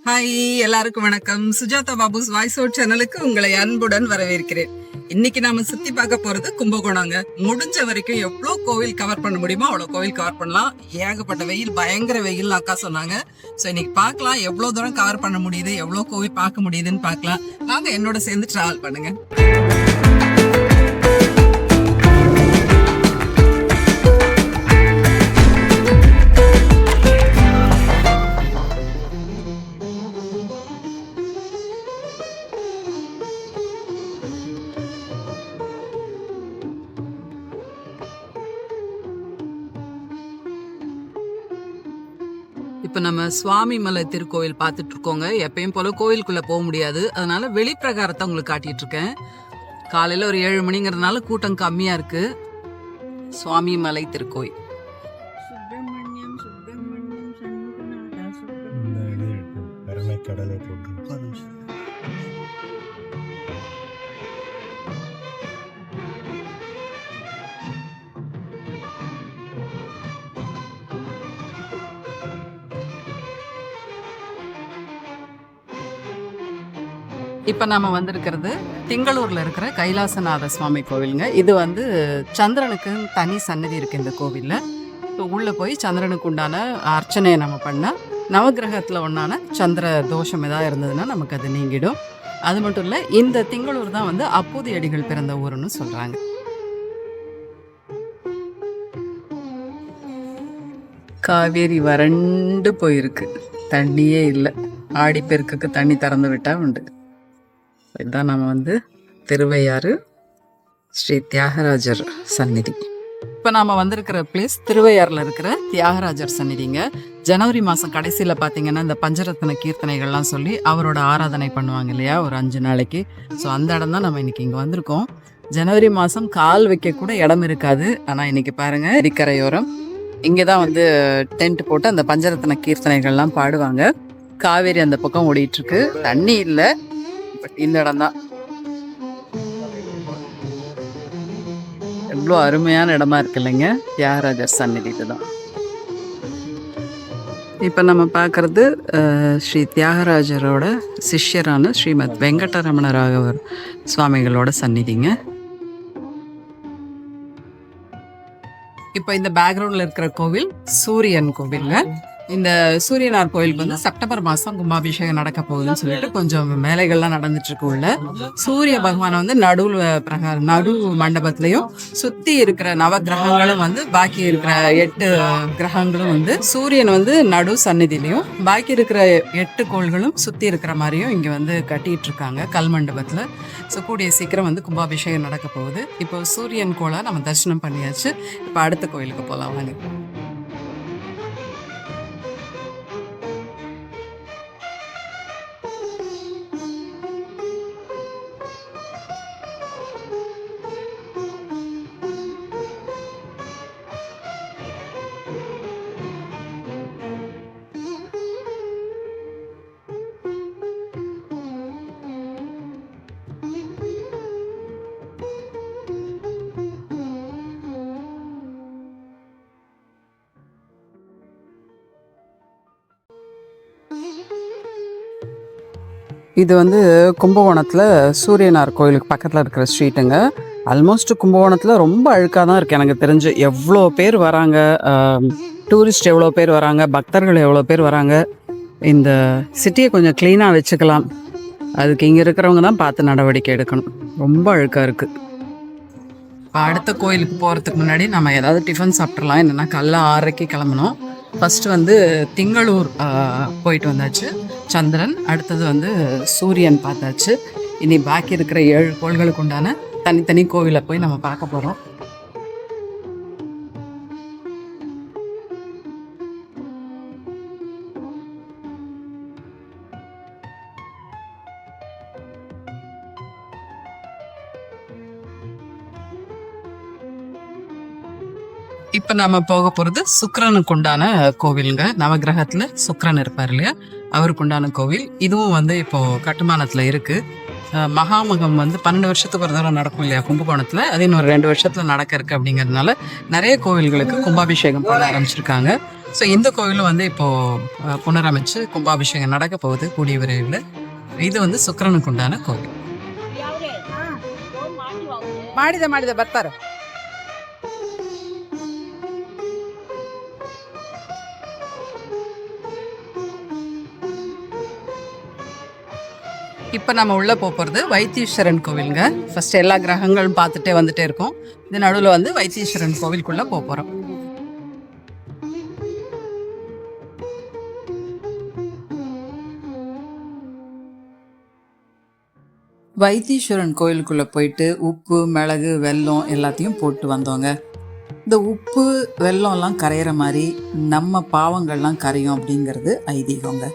Hi, எல்லாருக்கும் வணக்கம். Sujatha Babu's voice out சேனலுக்கு உங்களை அன்புடன் வரவேற்கிறேன். இன்னைக்கு நாம சுத்தி பார்க்க போறது கும்பகோணங்க. முடிஞ்ச வரைக்கும் எவ்வளவு கோவில் கவர் பண்ண முடியுமோ அவ்வளவு கோவில் கவர் பண்ணலாம். ஏகப்பட்ட வெயில், பயங்கர வெயில் அக்கா சொன்னாங்க. சோ இன்னைக்கு பார்க்கலாம் எவ்வளவு தூரம் கவர் பண்ண முடியுது, எவ்வளவு கோவில் பார்க்க முடியுதுன்னு பார்க்கலாம். வாங்க என்னோட சேர்ந்து டிராவல் பண்ணுங்க. இப்ப நம்ம சுவாமி மலை திருக்கோவில் பார்த்துட்டு இருக்கோங்க. எப்பயும் போல கோவிலுக்குள்ள போக முடியாது, அதனால வெளிப்பிரகாரத்தை உங்களுக்கு காட்டிட்டு இருக்கேன். காலையில ஒரு 7 மணிங்கிறதுனால கூட்டம் கம்மியா இருக்கு. சுவாமி மலை திருக்கோவில் இப்ப நாம வந்திருக்கிறது திங்களூர்ல இருக்கிற கைலாசநாத சுவாமி கோவிலுங்க. இது வந்து சந்திரனுக்கு தனி சன்னதி இருக்கு இந்த கோவில்ல. உள்ள போய் சந்திரனுக்கு உண்டான அர்ச்சனையை நம்ம பண்ணா நவகிரகத்துல ஒன்னான சந்திர தோஷம் ஏதாவது இருந்ததுன்னா நமக்கு அது நீங்கிடும். அது மட்டும் இல்ல, இந்த திங்களூர் தான் வந்து அப்பூதி அடிகள் பிறந்த ஊருன்னு சொல்றாங்க. காவேரி வறண்டு போயிருக்கு, தண்ணியே இல்லை. ஆடிப்பெருக்குக்கு தண்ணி திறந்து விட்டா உண்டு. இதுதான் நம்ம வந்து திருவையாறு ஸ்ரீ தியாகராஜர் சந்நிதி. இப்போ நாம் வந்திருக்கிற பிளேஸ் திருவையாறில் இருக்கிற தியாகராஜர் சந்நிதிங்க. ஜனவரி மாதம் கடைசியில் பார்த்தீங்கன்னா இந்த பஞ்சரத்ன கீர்த்தனைகள்லாம் சொல்லி அவரோட ஆராதனை பண்ணுவாங்க இல்லையா, ஒரு 5 நாளைக்கு. ஸோ அந்த இடம் தான் நம்ம இன்னைக்கு இங்கே வந்திருக்கோம். ஜனவரி மாதம் கால் வைக்க கூட இடம் இருக்காது. ஆனால் இன்னைக்கு பாருங்கள், நதிக்கரையோரம் இங்கே தான் வந்து டென்ட் போட்டு அந்த பஞ்சரத்ன கீர்த்தனைகள்லாம் பாடுவாங்க. காவேரி அந்த பக்கம் ஓடிட்டுருக்கு, தண்ணி இல்லை. இந்த இடம் தான் எவ்வளோ அருமையான இடமா இருக்கு இல்லைங்க, தியாகராஜர் சந்நிதி. இதுதான் இப்போ நம்ம பார்க்கறது ஸ்ரீ தியாகராஜரோட சிஷ்யரான ஸ்ரீமத் வெங்கடரமண ராகவர் சுவாமிகளோட சந்நிதிங்க. இப்போ இந்த பேக்ரவுண்ட்ல இருக்கிற கோவில் சூரியன் கோவில்ல. இந்த சூரியனார் கோயிலுக்கு வந்து செப்டம்பர் மாதம் கும்பாபிஷேகம் நடக்க போகுதுன்னு சொல்லிட்டு கொஞ்சம் வேலைகள்லாம் நடந்துட்டு இருக்கு. உள்ள சூரிய பகவானை வந்து நடு மண்டபத்திலையும் சுத்தி இருக்கிற நவ கிரகங்களும் வந்து பாக்கி இருக்கிற 8 கிரகங்களும் வந்து சூரியன் வந்து நடு சந்நிதியிலையும் பாக்கி இருக்கிற 8 கோள்களும் சுத்தி இருக்கிற மாதிரியும் இங்க வந்து கட்டிட்டு இருக்காங்க கல் மண்டபத்துல. ஸோ கூடிய சீக்கிரம் வந்து கும்பாபிஷேகம் நடக்க போகுது. இப்போ சூரியன் கோளை நம்ம தரிசனம் பண்ணியாச்சு. இப்போ அடுத்த கோயிலுக்கு போகலாம் வாங்க. இது வந்து கும்பகோணத்தில் சூரியனார் கோயிலுக்கு பக்கத்தில் இருக்கிற ஸ்ட்ரீட்டுங்க. ஆல்மோஸ்ட் கும்பகோணத்தில் ரொம்ப அழுக்காக தான் இருக்குது எனக்கு தெரிஞ்சு. எவ்வளோ பேர் வராங்க, டூரிஸ்ட் எவ்வளோ பேர் வராங்க, பக்தர்கள் எவ்வளோ பேர் வராங்க. இந்த சிட்டியை கொஞ்சம் க்ளீனாக வச்சுக்கலாம். அதுக்கு இங்கே இருக்கிறவங்க தான் பார்த்து நடவடிக்கை எடுக்கணும். ரொம்ப அழுக்காக இருக்குது. அடுத்த கோயிலுக்கு போகிறதுக்கு முன்னாடி நம்ம ஏதாவது டிஃபன் சாப்பிட்றலாம். என்னென்னா காலைல 6:30க்கு கிளம்பணும். ஃபஸ்ட்டு வந்து திங்களூர் போயிட்டு வந்தாச்சு, சந்திரன். அடுத்தது வந்து சூரியன் பார்த்தாச்சு. இனி பாக்கி இருக்கிற 7 கோள்களுக்கு உண்டான தனித்தனி கோவிலை போய் நம்ம பார்க்க போகிறோம். இப்போ நம்ம போக போகிறது சுக்கிரனுக்கு உண்டான கோவிலுங்க. நவகிரகத்தில் சுக்கிரன் இருப்பார் இல்லையா, அவருக்கு உண்டான கோவில். இதுவும் வந்து இப்போது கட்டுமானத்தில் இருக்குது. மகாமகம் வந்து 12 வருஷத்துக்கு ஒரு தடவை நடக்கும் இல்லையா கும்பகோணத்தில், அது இன்னொரு 2 வருஷத்தில் நடக்க இருக்குது. அப்படிங்கிறதுனால நிறைய கோவில்களுக்கு கும்பாபிஷேகம் பண்ண ஆரம்பிச்சிருக்காங்க. ஸோ இந்த கோவிலும் வந்து இப்போது புனரமைச்சு கும்பாபிஷேகம் நடக்க போகுது கூடிய விரைவில். இது வந்து சுக்கிரனுக்கு உண்டான கோவில். ಮಾಡಿದೆ ಬರ್ತಾರೆ. இப்போ நம்ம உள்ளே போகிறது வைத்தீஸ்வரன் கோவிலுங்க. ஃபர்ஸ்ட் எல்லா கிரகங்களும் பார்த்துட்டே வந்துட்டே இருக்கோம். இது நடுவில் வந்து வைத்தீஸ்வரன் கோவிலுக்குள்ளே போகிறோம். வைத்தீஸ்வரன் கோயிலுக்குள்ளே போயிட்டு உப்பு, மிளகு, வெல்லம் எல்லாத்தையும் போட்டு வந்தோங்க. இந்த உப்பு வெல்லம்லாம் கரையிற மாதிரி நம்ம பாவங்கள்லாம் கரையும் அப்படிங்கிறது ஐதீகங்க.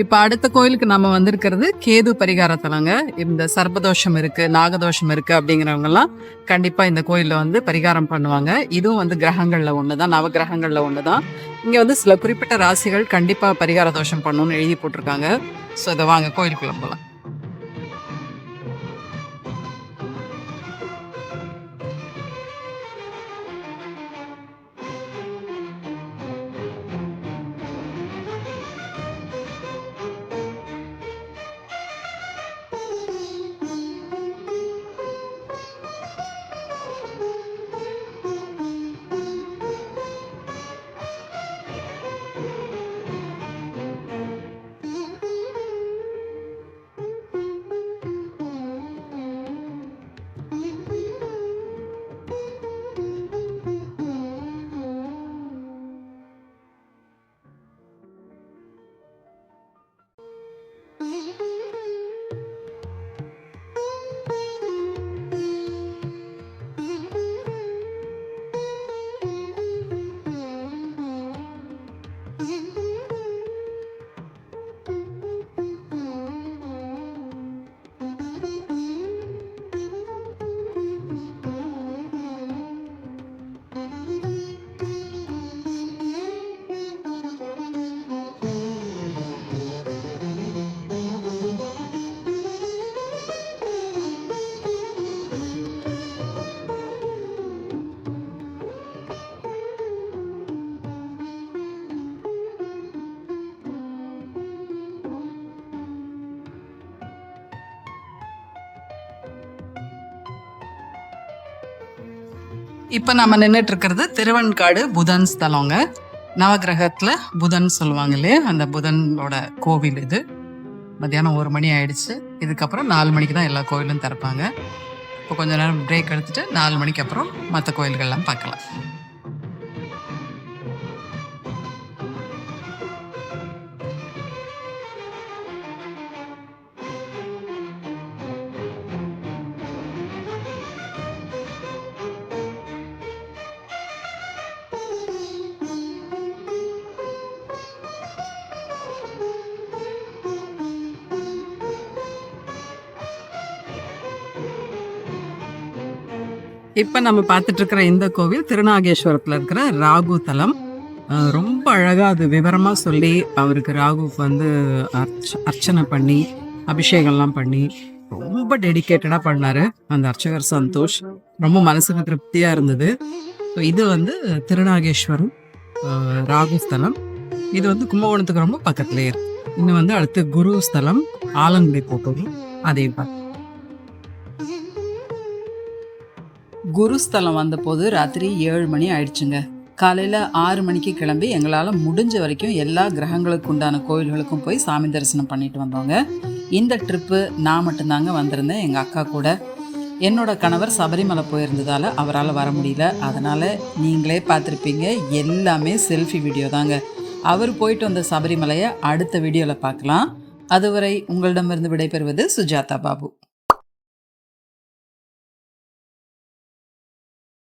இப்போ அடுத்த கோயிலுக்கு நம்ம வந்திருக்கிறது கேது பரிகாரத்தலங்க. இந்த சர்ப்பதோஷம் இருக்குது, நாகதோஷம் இருக்குது அப்படிங்கிறவங்கலாம் கண்டிப்பாக இந்த கோயிலில் வந்து பரிகாரம் பண்ணுவாங்க. இதுவும் வந்து கிரகங்களில் ஒன்று தான், நவகிரகங்களில் ஒன்று தான். இங்கே வந்து சில குறிப்பிட்ட ராசிகள் கண்டிப்பாக பரிகார தோஷம் பண்ணணும்னு எழுதி போட்டிருக்காங்க. ஸோ இதை வாங்க கோயிலுக்குள்ளே போகலாம். இப்போ நம்ம நின்றுட்டு இருக்கிறது திருவெண்காடு புதன் ஸ்தலங்க. நவகிரகத்தில் புதன் சொல்லுவாங்க இல்லையா, அந்த புதனோட கோவில் இது. மத்தியானம் 1 மணி ஆயிடுச்சு. இதுக்கப்புறம் 4 மணிக்கு தான் எல்லா கோயிலும் திறப்பாங்க. இப்போ கொஞ்ச நேரம் பிரேக் எடுத்துட்டு 4 மணிக்கு அப்புறம் மற்ற கோயில்கள்லாம் பார்க்கலாம். இப்போ நம்ம பார்த்துட்டு இருக்கிற இந்த கோவில் திருநாகேஸ்வரத்தில் இருக்கிற ராகு தலம். ரொம்ப அழகாக அது விவரமாக சொல்லி அவருக்கு ராகுக்கு வந்து அர்ச்சனை பண்ணி அபிஷேகம்லாம் பண்ணி ரொம்ப டெடிக்கேட்டடாக பண்ணார் அந்த அர்ச்சகர் சந்தோஷ். ரொம்ப மனசுக்கு திருப்தியாக இருந்தது. ஸோ இது வந்து திருநாகேஸ்வரம் ராகு ஸ்தலம். இது வந்து கும்பகோணத்துக்கு ரொம்ப பக்கத்துலேயே இருக்கு. இன்னும் வந்து அடுத்து குரு ஸ்தலம் ஆலங்குடி போட்டோம். அதையும் பார்த்து குருஸ்தலம் வந்தபோது ராத்திரி 7 மணி ஆயிடுச்சுங்க. காலையில் 6 மணிக்கு கிளம்பி எங்களால் முடிஞ்ச வரைக்கும் எல்லா கிரகங்களுக்கு உண்டான கோயில்களுக்கும் போய் சாமி தரிசனம் பண்ணிட்டு வந்தோங்க. இந்த ட்ரிப்பு நான் மட்டும்தாங்க வந்திருந்தேன், எங்கள் அக்கா கூட. என்னோட கணவர் சபரிமலை போயிருந்ததால் அவரால் வர முடியல. அதனால் நீங்களே பார்த்துருப்பீங்க, எல்லாமே செல்ஃபி வீடியோ தாங்க. அவர் போயிட்டு வந்த சபரிமலையை அடுத்த வீடியோவில் பார்க்கலாம். அதுவரை உங்களிடமிருந்து விடைபெறுவது சுஜாதா பாபு.